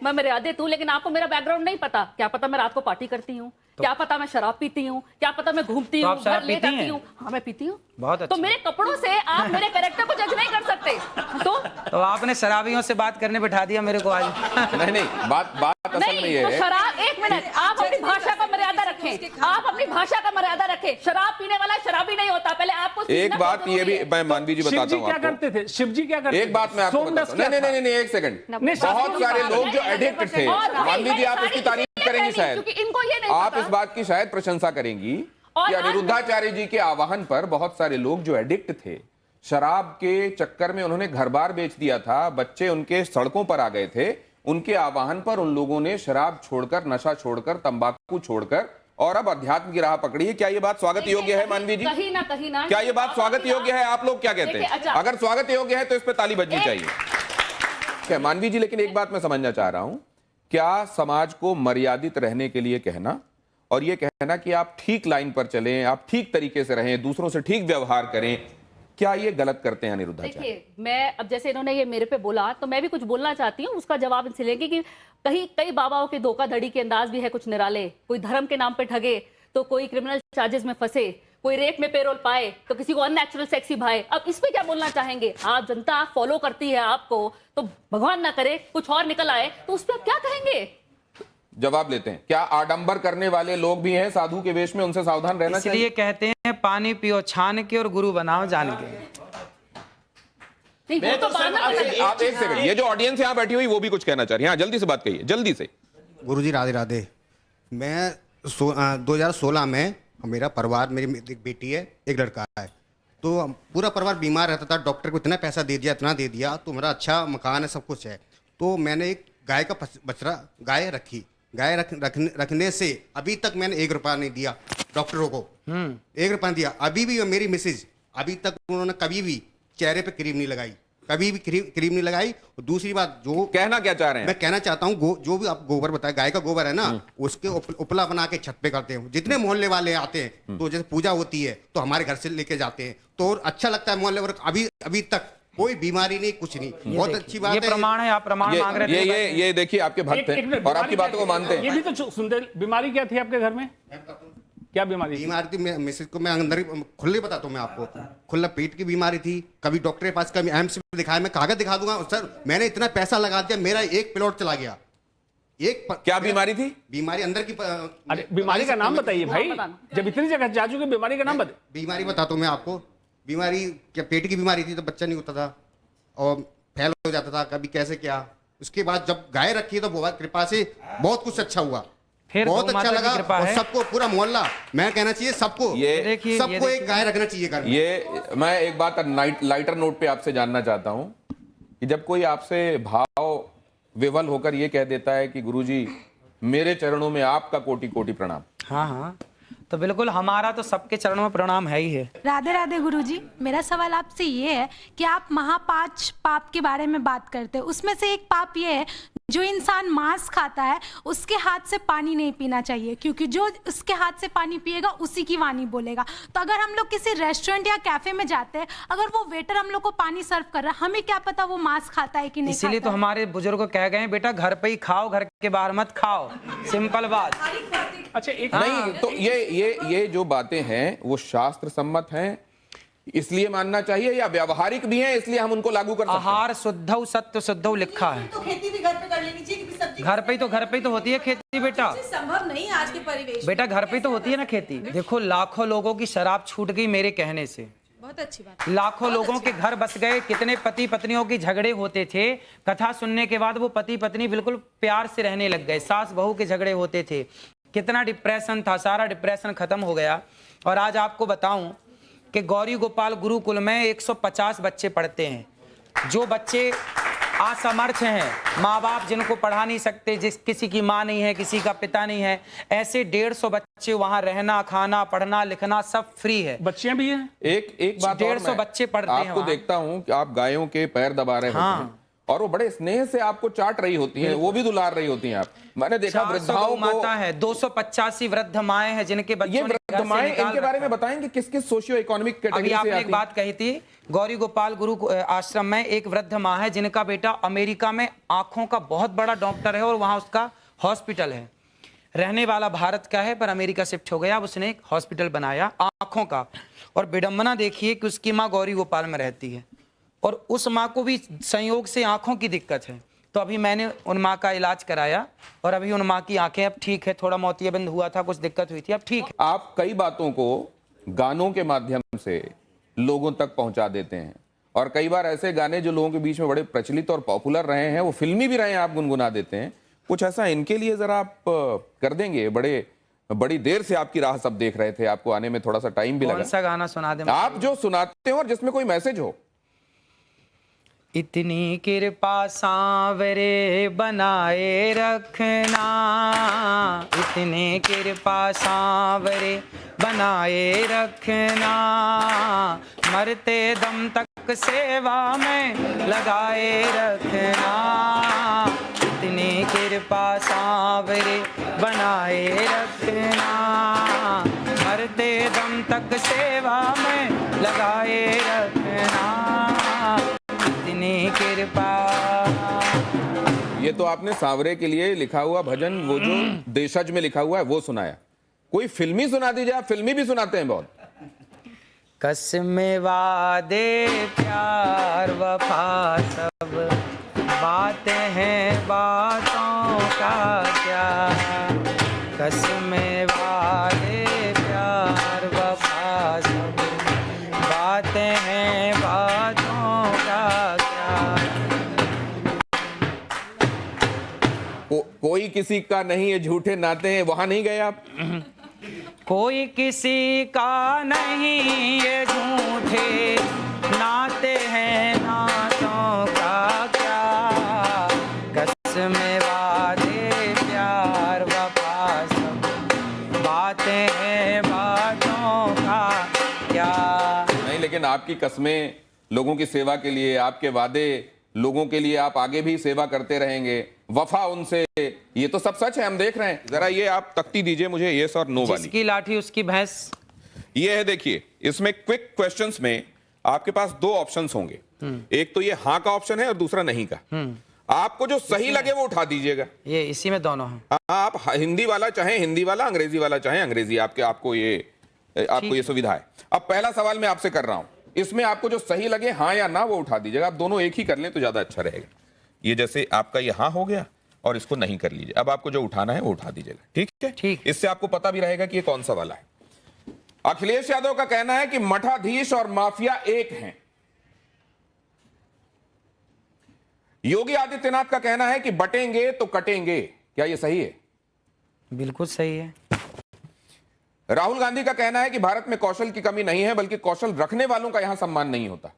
मैं मर्यादित हूँ, लेकिन आपको मेरा बैकग्राउंड नहीं पता। क्या पता मैं रात को पार्टी करती हूँ, क्या पता मैं शराब पीती हूँ, क्या पता मैं घूमती हूँ, घर ले जाती हूँ। हाँ, मैं पीती हूँ। बहुत अच्छा। तो मेरे कपड़ों से आप मेरे कैरेक्टर को जज नहीं कर सकते। तो आपने शराबियों से बात करने बिठा दिया मेरे को आज। नहीं, बात असल में ये तो है। शराब, एक मिनट, आप अपनी भाषा का मर्यादा रखें, आप अपनी भाषा का मर्यादा रखें। शराब पीने वाला शराबी नहीं होता। पहले आपको एक बात ये भी मैं मानवी जी बताता हूँ क्या करते थे शिव जी, क्या करते? एक बात मैं आपको बताता हूँ। नहीं, एक सेकंड। बहुत सारे लोग जो एडिक्ट थे, मानवी जी आप इसकी तारीफ करेंगी शायद, आप इस बात की शायद प्रशंसा करेंगी कि अनिरुद्धाचार्य जी के आह्वान पर बहुत सारे लोग जो एडिक्ट थे, शराब के चक्कर में उन्होंने घर बार बेच दिया था, बच्चे उनके सड़कों पर आ गए थे, उनके आह्वान पर उन लोगों ने शराब छोड़कर, नशा छोड़कर, तंबाकू छोड़कर और अब अध्यात्म की राह पकड़ी है। क्या ये बात स्वागत योग्य है मानवी जी? कहीं ना क्या ये बात स्वागत योग्य है? आप लोग क्या कहते हैं? अगर स्वागत योग्य है तो इस पर ताली बजनी चाहिए। क्या मानवी जी, लेकिन एक बात मैं समझना चाह रहा हूं, क्या समाज को मर्यादित रहने के लिए कहना और ये कहना कि आप ठीक लाइन पर चलें, आप ठीक तरीके से रहें, दूसरों से ठीक व्यवहार करें, क्या ये गलत करते हैं अनिरुद्धाचार्य? देखिए, मैं अब जैसे इन्होंने ये मेरे पे बोला तो मैं भी कुछ बोलना चाहती हूँ, उसका जवाब इनसे लेंगे कि कई बाबाओं के धोखाधड़ी के अंदाज भी है कुछ निराले। कोई धर्म के नाम पे ठगे तो कोई क्रिमिनल चार्जेस में फंसे, कोई रेप में पेरोल पाए तो किसी को अननेचुरल सेक्सी भाए। अब इस पे क्या बोलना चाहेंगे? आप जनता फॉलो करती है आपको, तो भगवान ना करे कुछ और निकल आए तो उस पर आप क्या कहेंगे? जवाब लेते हैं। क्या आडंबर करने वाले लोग भी हैं साधु के वेश में, उनसे सावधान रहना चाहिए? इसलिए कहते हैं पानी पियो छान के और गुरु बनाओ जान के। नहीं, वो तो आप एक सेकंड, ये जो ऑडियंस यहाँ बैठी हुई वो भी कुछ कहना चाह रही है। हाँ, जल्दी से बात कहिए, जल्दी से। गुरुजी राधे राधे। मैं 2016 में, मेरा परिवार, मेरी एक बेटी है, एक लड़का है, तो पूरा परिवार बीमार रहता था। डॉक्टर को इतना पैसा दे दिया, इतना दे दिया, तो मेरा अच्छा मकान है, सब कुछ है। तो मैंने एक गाय का बछड़ा गाय रखी। गाय रखने से अभी तक मैंने 1 रुपया नहीं दिया डॉक्टरों को। 1 रुपया दिया। अभी भी मेरी मिसेज, अभी तक उन्होंने कभी भी चेहरे पे क्रीम नहीं लगाई, कभी भी क्रीम नहीं लगाई। और दूसरी बात, जो कहना क्या चाह रहे हैं? मैं कहना चाहता हूँ, जो भी आप गोबर बताए, गाय का गोबर है ना, उसके उपला बना के छत पे करते हैं। जितने मोहल्ले वाले आते हैं, तो जैसे पूजा होती है तो हमारे घर से लेके जाते हैं, तो अच्छा लगता है मोहल्ले वर्ग। अभी तक कोई बीमारी नहीं, कुछ नहीं। बहुत अच्छी बात है। ये प्रमाण है, आप प्रमाण मांग रहे थे। ये देखिए, आपके भक्त हैं और आपकी बातों को मानते हैं। ये भी तो सुनते। बीमारी क्या थी आपके घर में? क्या बीमारी थी? मिसेज को मैं अंदर खुले बताता हूँ मैं आपको। खुला पेट की बीमारी थी। कभी डॉक्टर के पास, कभी एम्स में दिखाया। मैं कागज दिखा दूंगा सर, मैंने इतना पैसा लगा दिया, मेरा एक प्लॉट चला गया। क्या बीमारी थी? बीमारी अंदर की। अरे बीमारी का नाम बताइए भाई, जब इतनी जगह जा चुके, बीमारी का नाम बताइए। बीमारी बताता हूँ मैं आपको। बीमारी क्या, पेट की बीमारी थी, तो बच्चा नहीं होता था और फैल हो जाता था, कभी कैसे क्या। उसके बाद जब गाय रखी तो बहुत कृपा से बहुत कुछ अच्छा हुआ, बहुत अच्छा लगा। और सबको, पूरा मोहल्ला, मैं कहना चाहिए सबको, सबको एक गाय रखना चाहिए घर में। ये मैं एक बात लाइटर नोट पे आपसे जानना चाहता हूं कि जब कोई आपसे भाव विवल होकर ये कह देता है कि गुरुजी मेरे चरणों में आपका कोटि कोटि प्रणाम। हाँ, तो बिल्कुल हमारा तो सबके चरणों में प्रणाम है ही है। राधे राधे गुरुजी। मेरा सवाल आपसे ये है कि आप महापांच पाप के बारे में बात करते हैं, उसमें से एक पाप ये है, जो इंसान मांस खाता है उसके हाथ से पानी नहीं पीना चाहिए, क्योंकि जो उसके हाथ से पानी पिएगा उसी की वाणी बोलेगा। तो अगर हम लोग किसी रेस्टोरेंट या कैफे में जाते हैं, अगर वो वेटर हम लोग को पानी सर्व कर रहा है, हमें क्या पता वो मांस खाता है कि नहीं। इसीलिए तो हमारे बुजुर्ग कह गए बेटा, घर पे ही खाओ, घर के बाहर मत खाओ। सिंपल बात। अच्छा, एक नहीं तो ये जो बातें हैं वो शास्त्र सम्मत हैं, इसलिए मानना चाहिए, या व्यवहारिक भी हैं इसलिए हम उनको लागू कर सकते हैं? आहार शुद्धौ सत्य शुद्धौ लिखा है। तो खेती भी घर पे कर लेनी चाहिए, क्योंकि सब्जी घर पे ही तो होती है खेती बेटा। संभव नहीं आज के परिवेश बेटा, घर पे तो होती है ना खेती। देखो, लाखों लोगों की शराब छूट गई मेरे कहने से। बहुत अच्छी बात। लाखों लोगों के घर बस गए। कितने पति पत्नियों के झगड़े होते थे, कथा सुनने के बाद वो पति पत्नी बिल्कुल प्यार से रहने लग गए। सास बहू के झगड़े होते थे, कितना डिप्रेशन था, सारा डिप्रेशन खत्म हो गया। और आज आपको बताऊं कि गौरी गोपाल गुरुकुल में 150 बच्चे पढ़ते हैं। जो बच्चे असमर्थ हैं, माँ बाप जिनको पढ़ा नहीं सकते, किसी की माँ नहीं है, किसी का पिता नहीं है, ऐसे 150 बच्चे वहाँ रहना, खाना, पढ़ना, लिखना सब फ्री है। बच्चियां भी हैं। एक बात, 150 बच्चे पढ़ते हैं। आपको देखता हूँ कि आप गायों के पैर दबा रहे हैं और वो बड़े स्नेह से आपको चाट रही होती हैं, वो भी दुलार रही होती हैं आप। मैंने देखा वृद्धाओं को, माता है 285 वृद्ध माएं हैं जिनके ये बच्चों ने वृद्ध माएं, इनके बारे में बताएंगे किस किस सोशियो इकोनॉमिक अभी कैटेगरी से आपने आती एक हैं? बात कही थी, गौरी गोपाल गुरु आश्रम में एक वृद्ध माँ है जिनका बेटा अमेरिका में आंखों का बहुत बड़ा डॉक्टर है और वहां उसका हॉस्पिटल है। रहने वाला भारत का है पर अमेरिका शिफ्ट हो गया, अब उसने एक हॉस्पिटल बनाया आंखों का। और विडंबना देखिए कि उसकी माँ गौरी गोपाल में रहती है और उस माँ को भी संयोग से आंखों की दिक्कत है। तो अभी मैंने उन माँ का इलाज कराया और अभी उन माँ की आंखें अब ठीक है, थोड़ा मोतियाबिंद हुआ था, कुछ दिक्कत हुई थी, अब ठीक है। आप कई बातों को गानों के माध्यम से लोगों तक पहुंचा देते हैं और कई बार ऐसे गाने जो लोगों के बीच में बड़े प्रचलित और पॉपुलर रहे हैं, वो फिल्मी भी रहे हैं, आप गुनगुना देते हैं। कुछ ऐसा इनके लिए जरा आप कर देंगे? बड़ी देर से आपकी राह सब देख रहे थे, आपको आने में थोड़ा सा टाइम भी लगा। कौन सा गाना सुना दे आप जो सुनाते हो और जिसमें कोई मैसेज हो। इतनी कृपा सांवरे बनाए रखना, इतनी कृपा सांवरे बनाए रखना, मरते दम तक सेवा में लगाए रखना, इतनी कृपा सांवरे बनाए रखना, मरते दम तक सेवा में लगाए रखना, इतनी कृपा। ये तो आपने सांवरे के लिए लिखा हुआ भजन, वो जो देशज में लिखा हुआ है वो सुनाया। कोई फिल्मी सुना दीजिए, आप फिल्मी भी सुनाते हैं बहुत। कसमें वादे प्यार वफा सब बातें हैं बातों का क्या, कसमें वादे प्यार वफा सब बातें हैं बातों का क्या। कोई किसी का नहीं है, झूठे नाते हैं, वहां नहीं गए आप? कोई किसी का नहीं ये झूठे नाते हैं नातों का क्या, कसमें वादे प्यार वफा सब बातें हैं बातों का क्या। नहीं, लेकिन आपकी कस्में लोगों की सेवा के लिए, आपके वादे लोगों के लिए, आप आगे भी सेवा करते रहेंगे, वफा उनसे, ये तो सब सच है, हम देख रहे हैं। जरा ये आप तख्ती दीजिए मुझे, यस और नो वाली। जिसकी लाठी उसकी भैंस। ये है, देखिए इसमें क्विक क्वेश्चंस में आपके पास दो ऑप्शंस होंगे, एक तो ये हाँ का ऑप्शन है और दूसरा नहीं का। आपको जो सही लगे वो उठा दीजिएगा। ये इसी में दोनों हैं। आप हिंदी वाला चाहे हिंदी वाला, अंग्रेजी वाला चाहे अंग्रेजी, आपको ये सुविधा है। अब पहला सवाल मैं आपसे कर रहा हूं, इसमें आपको जो सही लगे हाँ या ना वो उठा दीजिएगा। आप दोनों एक ही कर लें तो ज्यादा अच्छा रहेगा। ये जैसे आपका ये हाँ हो गया और इसको नहीं कर लीजिए। अब आपको जो उठाना है वो उठा दीजिएगा, ठीक है? ठीक। इससे आपको पता भी रहेगा कि ये कौन सा वाला है। अखिलेश यादव का कहना है कि मठाधीश और माफिया एक हैं। योगी आदित्यनाथ का कहना है कि बटेंगे तो कटेंगे। क्या ये सही है? बिल्कुल सही है। राहुल गांधी का कहना है कि भारत में कौशल की कमी नहीं है, बल्कि कौशल रखने वालों का यहां सम्मान नहीं होता।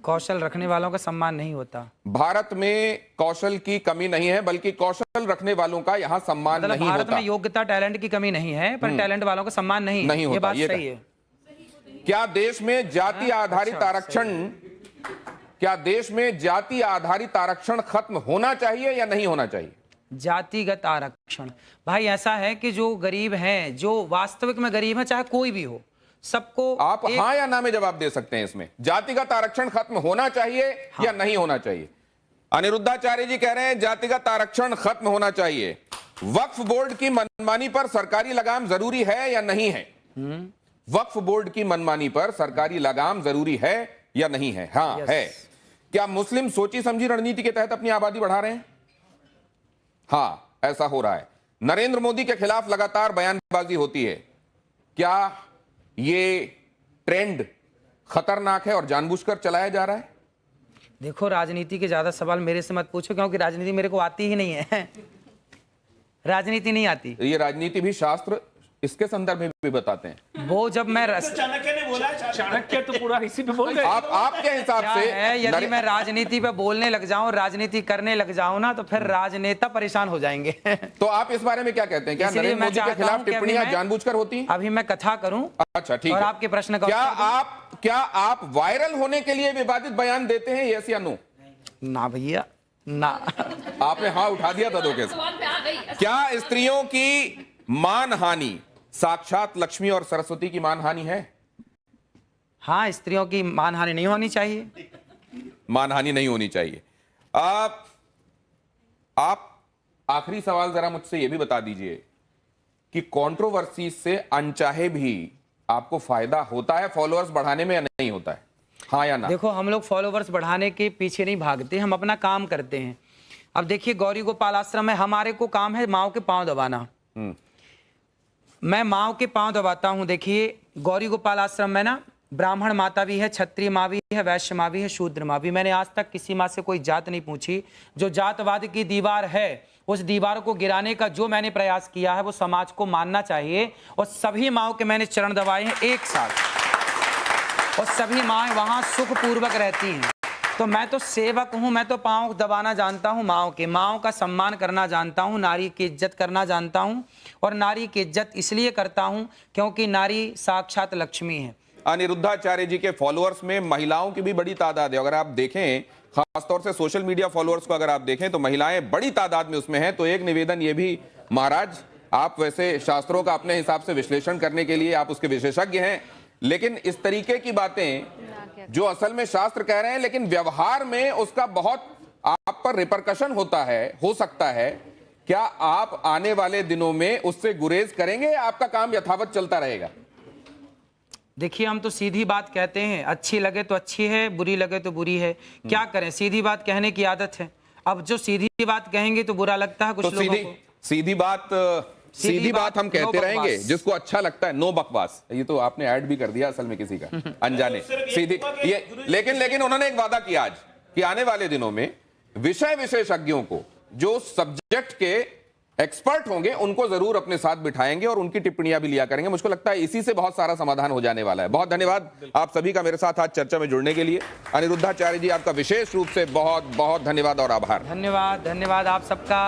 कौशल रखने वालों का सम्मान नहीं होता। भारत में कौशल की कमी नहीं है, बल्कि कौशल रखने वालों का यहां सम्मान मतलब नहीं भारत होता। में योग्यता टैलेंट की कमी नहीं है, पर टैलेंट वालों का सम्मान नहीं होता। ये बात सही है। क्या देश में जाति आधारित आरक्षण, क्या देश में जाति आधारित आरक्षण खत्म होना चाहिए या नहीं होना चाहिए? जातिगत आरक्षण, भाई ऐसा है कि जो गरीब हैं, जो वास्तविक में गरीब है, चाहे कोई भी हो, सबको आप हाँ या ना में जवाब दे सकते हैं। इसमें जातिगत आरक्षण खत्म होना चाहिए या नहीं होना चाहिए? अनिरुद्धाचार्य जी कह रहे हैं जातिगत आरक्षण खत्म होना चाहिए। वक्फ बोर्ड की मनमानी पर सरकारी लगाम जरूरी है या नहीं है? वक्फ बोर्ड की मनमानी पर सरकारी लगाम जरूरी है या नहीं है? हाँ है। क्या मुस्लिम सोची समझी रणनीति के तहत अपनी आबादी बढ़ा रहे हैं? हाँ, ऐसा हो रहा है। नरेंद्र मोदी के खिलाफ लगातार बयानबाजी होती है। क्या ये ट्रेंड खतरनाक है और जानबूझकर चलाया जा रहा है? देखो, राजनीति के ज्यादा सवाल मेरे से मत पूछो, क्योंकि राजनीति मेरे को आती ही नहीं है। राजनीति नहीं आती। ये राजनीति भी शास्त्र इसके संदर्भ में भी बताते हैं। वो जब मैं चाणक्य ने बोला, चाणक्य तो पूरा इसी पे बोल गए। आपके हिसाब से है, यदि मैं राजनीति पे बोलने लग जाऊं, राजनीति करने लग जाऊं ना, तो फिर राजनेता परेशान हो जाएंगे। तो आप इस बारे में क्या कहते हैं? क्या नरेंद्र मोदी के खिलाफ टिप्पणियां जानबूझकर होती हैं? अभी मैं कथा करूं। अच्छा, ठीक और है। आपके प्रश्न का क्या आप क्या आप वायरल होने के लिए विवादित बयान देते हैं, यस या नो? ना भैया ना। आपने हाँ उठा दिया था धोखे से। क्या स्त्रियों की मानहानि साक्षात लक्ष्मी और सरस्वती की मानहानि है? हाँ, स्त्रियों की मानहानि नहीं होनी चाहिए। मानहानि नहीं होनी चाहिए। आप आखिरी सवाल जरा मुझसे यह भी बता दीजिए कि कंट्रोवर्सी से अनचाहे भी आपको फायदा होता है फॉलोअर्स बढ़ाने में या नहीं होता है? हाँ या ना? देखो, हम लोग फॉलोवर्स बढ़ाने के पीछे नहीं भागते, हम अपना काम करते हैं। अब देखिए, गौरी गोपाल आश्रम में हमारे को काम है माओ के पांव दबाना। मैं माओ के पांव दबाता हूं। देखिए, गौरी गोपाल आश्रम में ना ब्राह्मण माता भी है, क्षत्रिय माँ भी है, वैश्य माँ भी है, शूद्र माँ भी। मैंने आज तक किसी माँ से कोई जात नहीं पूछी। जो जातवाद की दीवार है, उस दीवार को गिराने का जो मैंने प्रयास किया है वो समाज को मानना चाहिए। और सभी माओं के मैंने चरण दबाए हैं एक साथ, और सभी माएँ वहाँ सुखपूर्वक रहती हैं। तो मैं तो सेवक हूँ, मैं तो पाँव दबाना जानता हूँ माओं के, माओं का सम्मान करना जानता हूँ, नारी की इज्जत करना जानता हूँ। और नारी की इज्जत इसलिए करता हूँ क्योंकि नारी साक्षात लक्ष्मी है। अनिरुद्धाचार्य जी के फॉलोअर्स में महिलाओं की भी बड़ी तादाद है। अगर आप देखें, खासतौर से सोशल मीडिया फॉलोअर्स को अगर आप देखें तो महिलाएं बड़ी तादाद में उसमें हैं। तो एक निवेदन ये भी, महाराज आप वैसे शास्त्रों का अपने हिसाब से विश्लेषण करने के लिए आप उसके विशेषज्ञ हैं, लेकिन इस तरीके की बातें जो असल में शास्त्र कह रहे हैं लेकिन व्यवहार में उसका बहुत आप पर रिपरकशन होता है, हो सकता है, क्या आप आने वाले दिनों में उससे गुरेज करेंगे या आपका काम यथावत चलता रहेगा? देखिए, हम तो सीधी बात कहते हैं, अच्छी लगे तो अच्छी है, बुरी लगे तो बुरी है। क्या करें, सीधी बात कहने की आदत है। अब जो सीधी बात कहेंगे तो बुरा लगता है कुछ तो लोगों को। सीधी बात हम कहते रहेंगे, जिसको अच्छा लगता है। नो बकवास, ये तो आपने ऐड भी कर दिया असल में किसी का अनजाने। सीधी ये, लेकिन उन्होंने एक वादा किया आज कि आने वाले दिनों में विषय विशेषज्ञों को, जो सब्जेक्ट के एक्सपर्ट होंगे, उनको जरूर अपने साथ बिठाएंगे और उनकी टिप्पणियां भी लिया करेंगे। मुझको लगता है इसी से बहुत सारा समाधान हो जाने वाला है। बहुत धन्यवाद आप सभी का मेरे साथ आज चर्चा में जुड़ने के लिए। अनिरुद्धाचार्य जी, आपका विशेष रूप से बहुत बहुत धन्यवाद और आभार। धन्यवाद, धन्यवाद आप सबका।